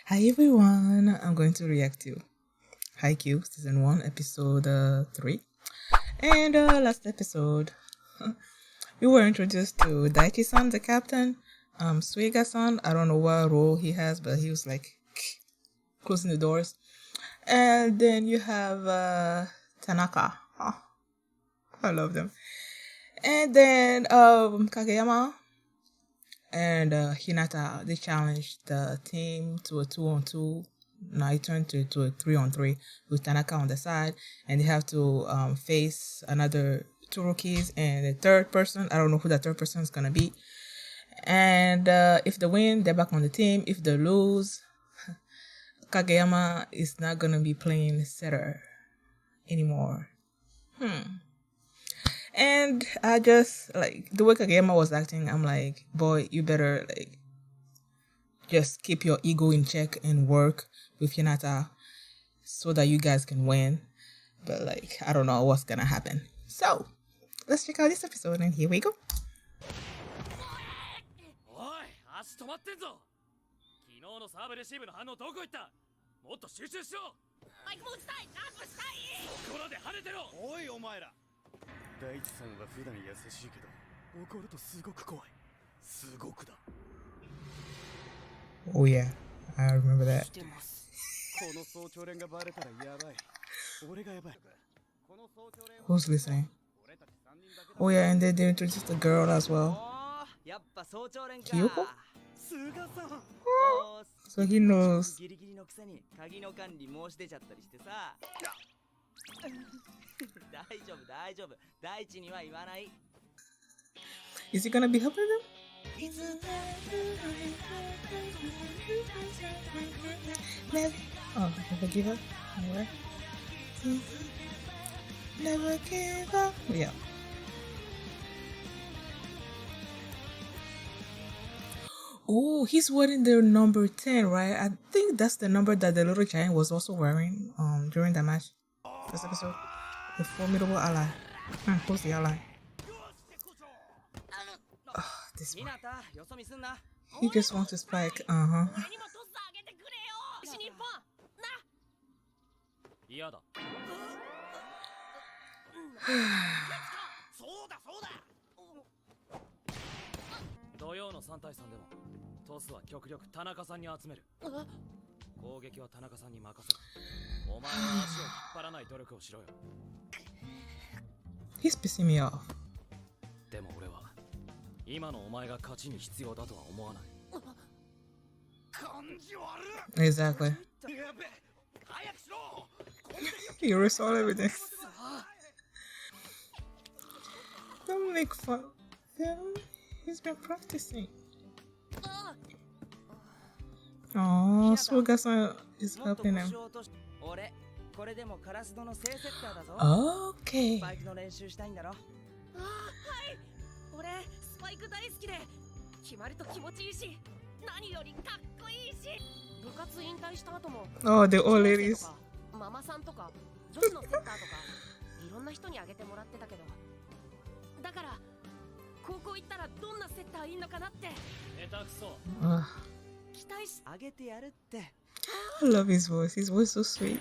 Hi everyone, I'm going to react to Haikyuu season 1 episode 3. And last episode we were introduced to Daichi-san, the captain. Suiga-san, I don't know what role he has, but he was like closing the doors. And then you have Tanaka. Oh, I love them. And then Kageyama and Hinata, they challenged the team to a 2-on-2. Now it turned to a 3-on-3 with Tanaka on the side, and they have to face another two rookies and a third person. I don't know who that third person is gonna be. And if they win, they're back on the team. If they lose, Kageyama is not gonna be playing setter anymore. And I just like the way Kageyama was acting. I'm like, boy, you better like just keep your ego in check and work with Hinata so that you guys can win. But like, I don't know what's gonna happen. So let's check out this episode, and here we go. Oh yeah, I remember that. Who's listening? Oh yeah, and then they introduced the girl as well. Kyoko? So he knows. Is he gonna be helping them? Never give up. Never give up. Yeah. Oh, he's wearing the number 10, right? I think that's the number that the little giant was also wearing during the match. This episode. The Formidable ally. Who's the ally? This one. He just wants to spike. He's pissing me off. Exactly. You resolve everything. Don't make fun of him. He's been practicing. Oh, Suga-san is helping him. Okay. Oh, the old ladies. I love his voice. His voice is so sweet.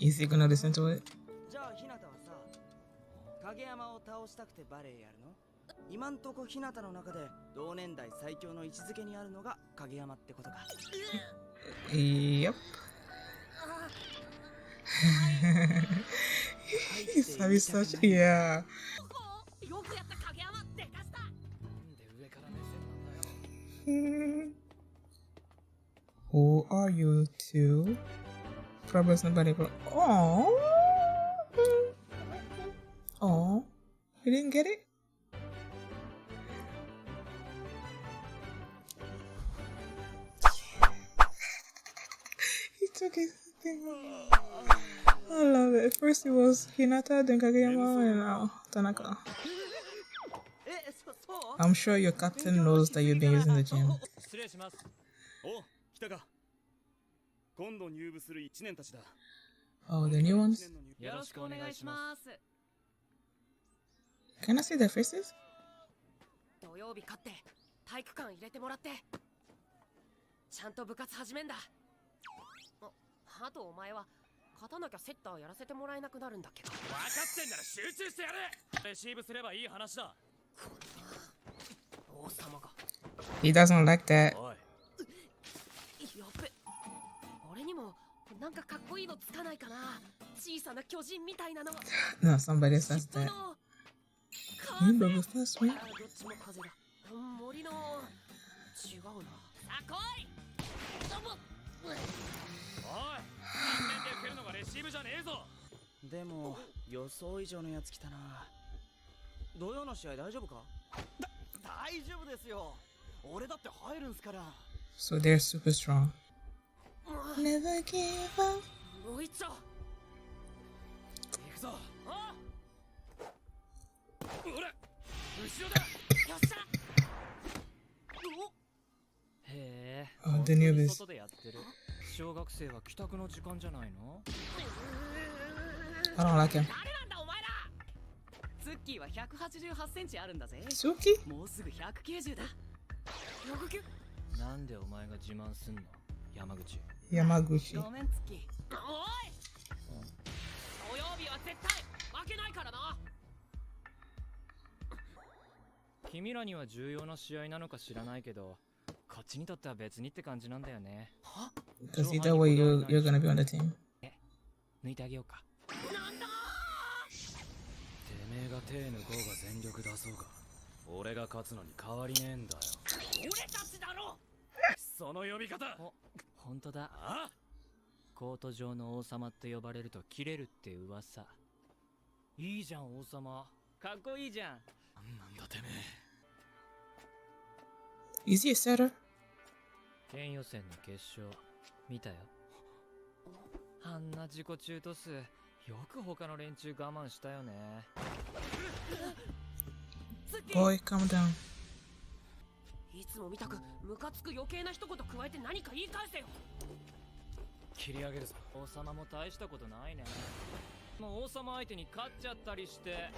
Is he gonna listen to it? Yep. He's having such, yeah. Who are you two? Probably somebody. Oh, oh, you didn't get it? He took his thing off. I love it. First it was Hinata, then Kageyama, and now Tanaka. I'm sure your captain knows that you've been using the gym. Oh, the new ones? Can I see their faces? 土曜日勝って体育館入れてもらってちゃんと部活始めんだ。あとお前は勝たなきゃセッターやらせてもらえなくなるんだっけか。分かってんなら集中してやれ。レシーブすればいい話だ。王様が He doesn't like that. おいやっべ、俺にもなんかかっこいいのつかないかな。小さな巨人みたいなの。 No, somebody says that. Remember the first one? どっちも風だ。森の違うな。さあ来い。おい、1年で受けるのがレシーブじゃねえぞ。でも予想以上のやつ来たな。土曜の試合大丈夫か？大丈夫ですよ。俺だって入るんすから。 So they're super strong. Never give up. もう一丁。行くぞ。あ、ほら、後ろだ。よっしゃ。へえ。 Oh, the newbies. 外でやってる。小学生は帰宅の時間じゃないの？ I don't like him. 誰なんだお前ら。ツッキーは188センチあるんだぜ。 Tsoochie? もうすぐ190だ。なんでお前が自慢すんの？山口。 Yamaguchi. ごめんツッキー。おい。土曜日は絶対負けないからな。君らには重要な試合なのか知らないけど、こっちにとっては別にって感じなんだよね。は？ Because either way, you're gonna be on the team. 抜いてあげようか。なんだ。てめえが手抜こうが全力出そうか。俺が勝つのに変わりねえんだよ。俺たちだろ。その呼び方。本当だ。あ？コート上の王様って呼ばれると切れるって噂。いいじゃん王様。かっこいいじゃん。なんだてめえ。 Is he a setter? 県予選の決勝見たよ。あんな自己中トスよく他の連中我慢したよね。 Boy, calm down. いつも見たくムカつく余計な一言加えて何か言い返せよ。切り上げるぞ。王様も大したことないね。もう王様相手に勝っちゃったりして。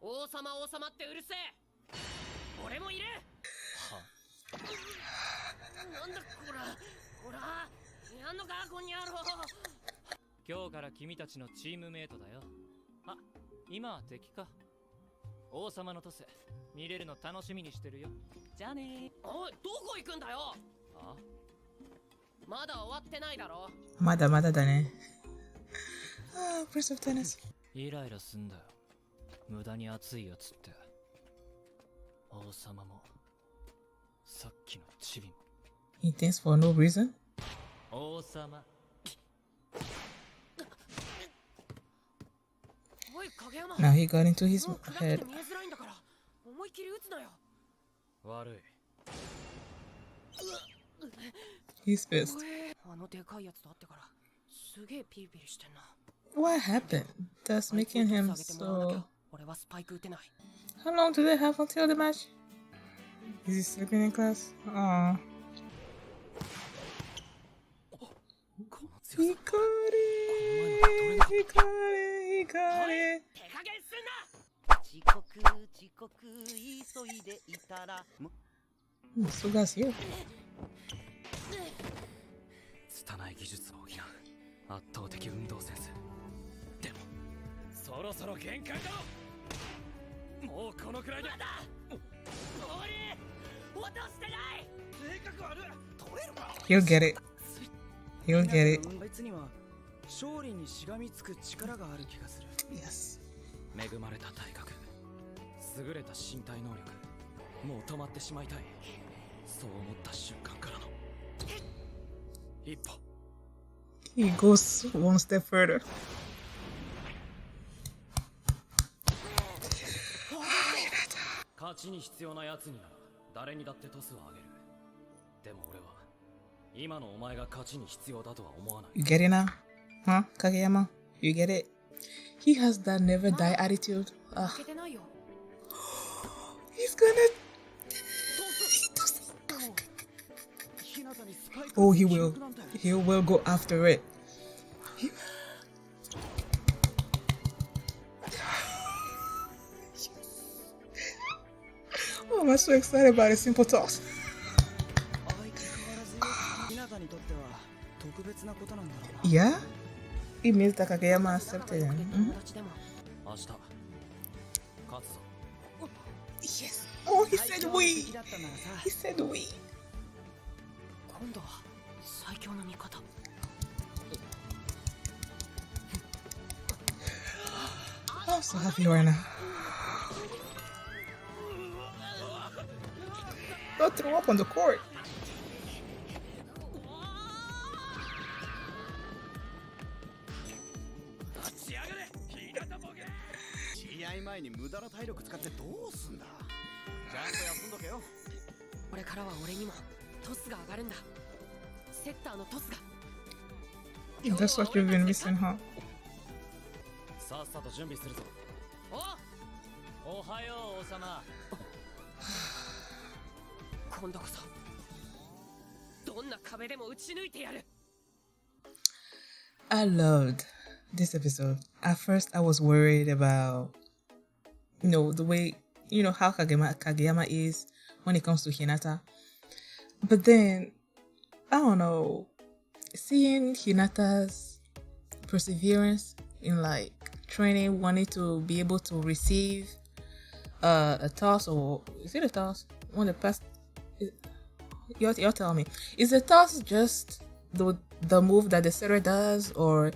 王様王様ってうるせえ。俺もいる。は？なんだこらほらやんのかこんにゃろ。今日から君たちのチームメイトだよ。あ、今は敵か。王様のトス見れるの楽しみにしてるよ。じゃあね。おい、どこ行くんだよ。あ、まだ終わってないだろ。まだだね。Ah, Prince of Tennis. イライラすんだよ。無駄に熱いやつって。王様もさっきのチビも。 He thinks for no reason. 王様。おい影山。 Now he got into his もう暗くて head. 見えづらいんだから思いっきり撃つなよ。悪い。 He's pissed. あのでかいやつと会ってからすげえピリピリしてんな。 What happened? That's making him so. 俺はスパイク撃てない。 How long do they have until the match? Is he sleeping in class? Aw. He got it! He got it! He got it! 手加減すんな。遅刻急いでいたら So that's you. 拙い技術を補う圧倒的運動センス。でもそろそろ限界だろ。もうこのくらいで。まだ俺落としてない。性格悪い。取れるか。 He'll get it. He'll get it. あいつには勝利にしがみつく力がある気がする。 Yes. 恵まれた体格、優れた身体能力、もう止まってしまいたい。そう思った瞬間からの一歩。 He goes one step further. 勝ちに必要なやつには誰にだってトスをあげる。でも俺は今のお前が勝ちに必要だとは思わない。 You get it now? Huh? Kageyama? You get it? He has that never die attitude. He's gonna. Oh, he will. He will go after it. Oh, I'm so excited about a simple toss. ひなたにとっては特別なことなんだろうな。 Yeah? It means that Kageyama accepted him. 友達でも明日勝つぞ Yes. Oh, he said 好 we. きだったならさ He said we. 今度は最強の味方 I'm so happy right now. Don't throw up on the court. 試合前に無駄な体力使ってどうすんだ。ちゃんと休んどけよ。これからは俺にもトスが上がるんだセッターのトスが That's what you've been missing, huh? さっさと準備するぞおはよう王様今度こそどんな壁でも打ち抜いてやる I loved this episode. At first, I was worried about, the way, how Kageyama is when it comes to Hinata. But then, I don't know, seeing Hinata's perseverance in like training, wanting to be able to receive a toss, or is it a toss? When the pass, you're telling me, is the toss just the move that the setter does, or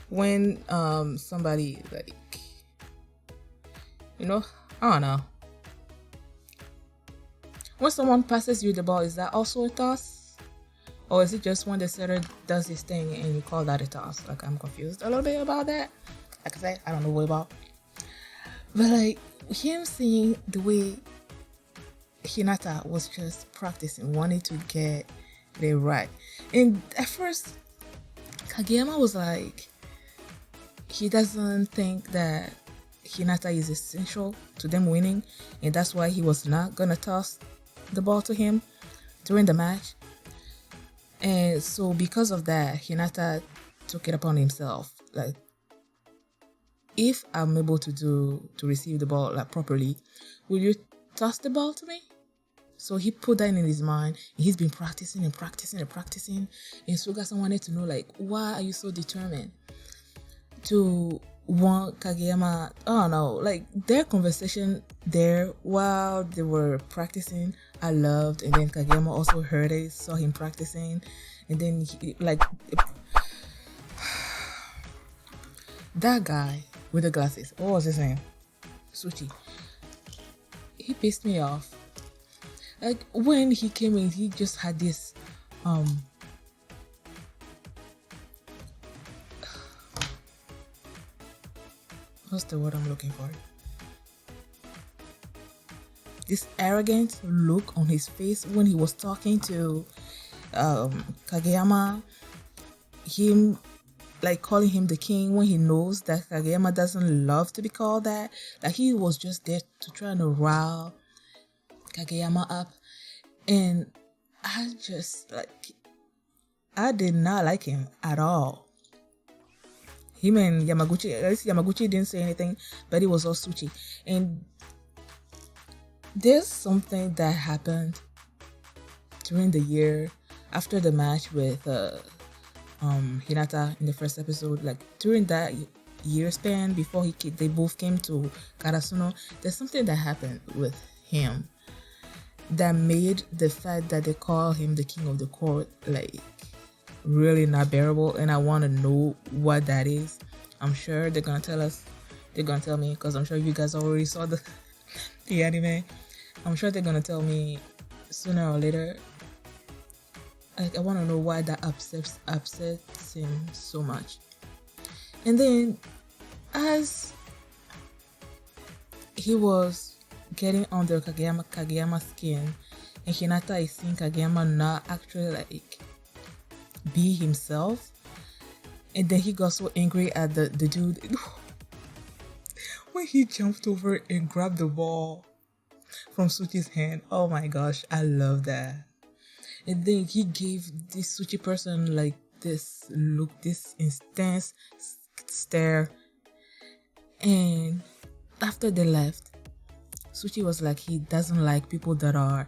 when somebody like, I don't know, when someone passes you the ball, is that also a toss, or is it just when the setter does his thing and you call that a toss? Like, I'm confused a little bit about that. Like I said, I don't know what about, but like him seeing the way Hinata was just practicing, wanting to get it right. And at first, Kageyama was like, he doesn't think that Hinata is essential to them winning, and that's why he was not gonna toss the ball to him during the match. And so because of that, Hinata took it upon himself. Like, if I'm able to receive the ball like properly, will you toss the ball to me? So he put that in his mind, and he's been practicing and practicing and practicing. And Sugasa wanted to know, like, why are you so determined to want Kageyama? I don't know, like their conversation there while they were practicing, I loved. And then Kageyama also heard it, saw him practicing, and then he, like, that guy with the glasses, what was his name? Tsoochie. He pissed me off. Like, when he came in, he just had this what's the word I'm looking for? This arrogant look on his face when he was talking to Kageyama. Him like calling him the king when he knows that Kageyama doesn't love to be called that. Like, he was just there to try to rile Kageyama up. And I just, like, I did not like him at all. Him and Yamaguchi, at least Yamaguchi didn't say anything, but it was all Tsoochie. And there's something that happened during the year after the match with Hinata in the first episode. Like, during that year span before they both came to Karasuno, there's something that happened with him that made the fact that they call him the king of the court like really not bearable. And I want to know what that is. I'm sure they're gonna tell us. They're gonna tell me, because I'm sure you guys already saw the anime. I'm sure they're gonna tell me sooner or later. Like, I want to know why that upsets him so much. And then as he was getting under Kageyama's skin, and Hinata is seeing Kageyama not actually like be himself, and then he got so angry at the dude when he jumped over and grabbed the ball from Tsuchie's hand. Oh my gosh, I love that. And then he gave this Tsoochie person like this look, this intense stare. And after they left, Tsoochie was like, he doesn't like people that are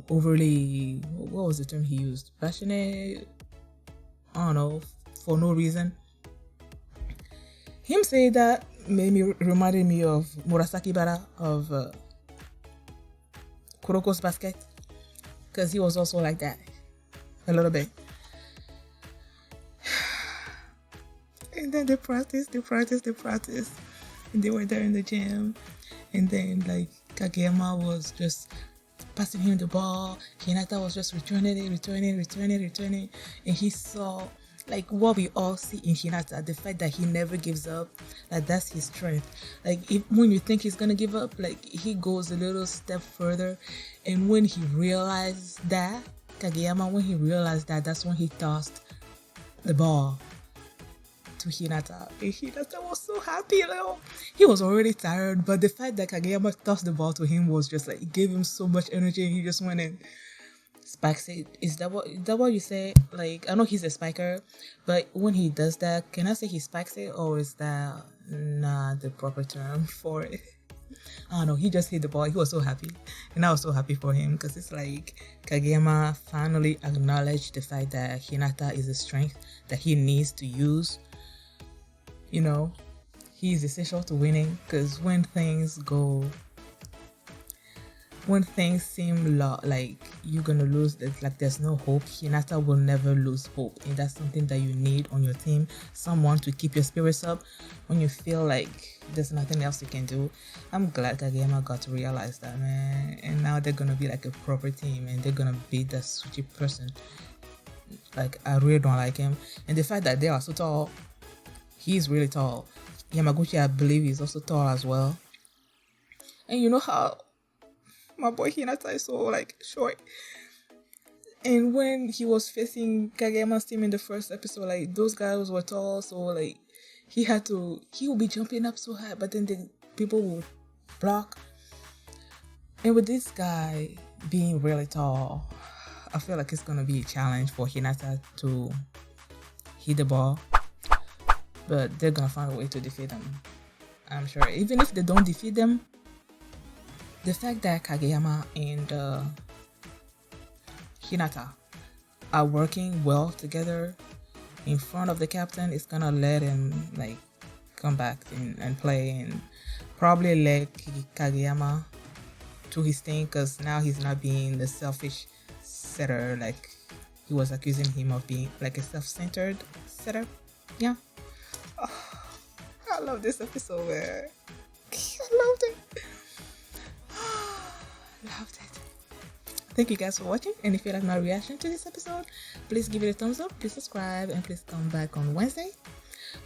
overly, what was the term he used? Passionate? I don't know, for no reason. Him saying that reminded me of Murasaki Bara of Kuroko's Basket, because he was also like that a little bit. And then they practiced. And they were there in the gym. And then like Kageyama was just passing him the ball. Hinata was just returning it. And he saw like what we all see in Hinata, the fact that he never gives up, like that's his strength. Like when you think he's gonna give up, like he goes a little step further. And when he realized that, Kageyama, when he realized that, that's when he tossed the ball to Hinata. And Hinata was so happy, he was already tired, but the fact that Kageyama tossed the ball to him was just like, it gave him so much energy, and he just went in. Spikes it. Is that what you say? Like, I know he's a spiker, but when he does that, can I say he spikes it, or is that not the proper term for it? I don't know. He just hit the ball. He was so happy, and I was so happy for him, because it's like Kageyama finally acknowledged the fact that Hinata is a strength that he needs to use. You know, he's essential to winning, because when things seem like you're gonna lose, there's no hope, Hinata will never lose hope. And that's something that you need on your team, someone to keep your spirits up when you feel like there's nothing else you can do. I'm glad Kageyama got to realize that, man. And now they're gonna be like a proper team, and they're gonna beat that Tsoochie person. Like, I really don't like him. And the fact that they are so tall, he's really tall. Yamaguchi, I believe, is also tall as well. And you know how my boy Hinata is so like short. And when he was facing Kageyama's team in the first episode, like those guys were tall, so like he would be jumping up so high, but then the people would block. And with this guy being really tall, I feel like it's gonna be a challenge for Hinata to hit the ball. But they're gonna find a way to defeat them, I'm sure. Even if they don't defeat them, the fact that Kageyama and Hinata are working well together in front of the captain is gonna let him like come back and play, and probably let Kageyama do his thing, because now he's not being the selfish setter like he was accusing him of being, like a self-centered setter. Yeah. Oh, I love this episode, man. I loved it. Loved it. Thank you guys for watching, and if you like my reaction to this episode, please give it a thumbs up, please subscribe, and please come back on Wednesday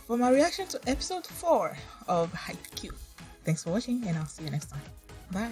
for my reaction to episode 4 of Haikyuu. Thanks for watching, and I'll see you next time. Bye.